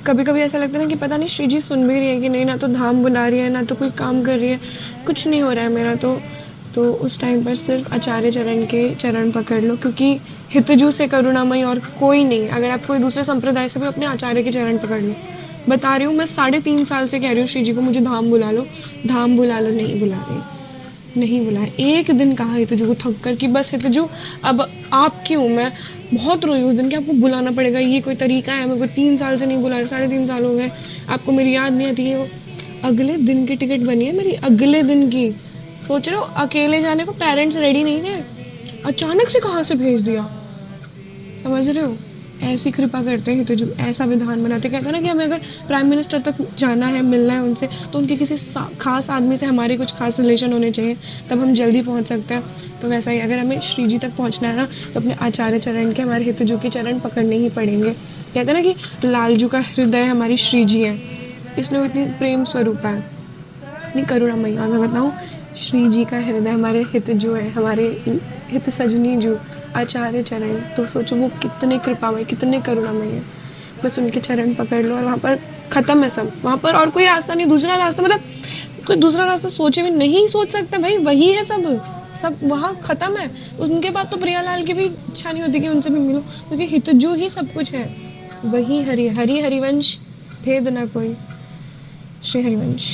कभी कभी ऐसा लगता है ना कि पता नहीं श्री जी सुन भी रही है कि नहीं, ना तो धाम बुला रही है ना तो कोई काम कर रही है, कुछ नहीं हो रहा है मेरा। तो उस टाइम पर सिर्फ आचार्य चरण के चरण पकड़ लो, क्योंकि हितजू से करुणामयी और कोई नहीं। अगर आप कोई दूसरे संप्रदाय से भी अपने आचार्य के चरण पकड़ लो। बता रही हूँ, मैं 3.5 साल से कह रही हूँ श्री जी को मुझे धाम बुला लो, धाम बुला लो, नहीं बुला रही, नहीं बुलाया। एक दिन कहा हितजू को थक कर कि बस हितजू अब आप क्यों, मैं बहुत रोई उस दिन कि आपको बुलाना पड़ेगा, ये कोई तरीका है, मेरे को 3 साल से नहीं बुला रहे, 3.5 साल हो गए, आपको मेरी याद नहीं आती है। वो अगले दिन की टिकट बनी है मेरी, अगले दिन की। सोच रहे हो, अकेले जाने को पेरेंट्स रेडी नहीं थे, अचानक से कहाँ से भेज दिया, समझ रहे हो। ऐसी कृपा करते हैं हितजू, ऐसा विधान बनाते। कहते हैं ना कि हमें अगर प्राइम मिनिस्टर तक जाना है, मिलना है उनसे, तो उनके किसी खास आदमी से हमारे कुछ खास रिलेशन होने चाहिए, तब हम जल्दी पहुंच सकते हैं। तो वैसा ही अगर हमें श्री जी तक पहुंचना है ना, तो अपने आचार्य चरण के, हमारे हितजू के चरण पकड़ने ही पड़ेंगे। कहते हैं ना कि लालजू का हृदय हमारी श्री जी है, इसलिए वो इतनी प्रेम स्वरूप है, इतनी करुणामयी। और मैं बताऊँ, श्री जी का हृदय हमारे हितजू है, हमारे हित सजनी जू आचार्य चरण। तो सोचो वो कितने कृपामय, कितने करुणामय है। बस उनके चरण पकड़ लो और वहाँ पर ख़त्म है सब, वहाँ पर और कोई रास्ता नहीं, दूसरा रास्ता, मतलब कोई दूसरा रास्ता सोचे भी नहीं सोच सकते भाई, वही है सब, सब वहाँ ख़त्म है। उनके बाद तो प्रियालाल की भी इच्छा नहीं होती कि उनसे भी मिलो, क्योंकि हितजू ही सब कुछ है। वही हरि हरिवंश भेद ना कोई। श्री हरिवंश।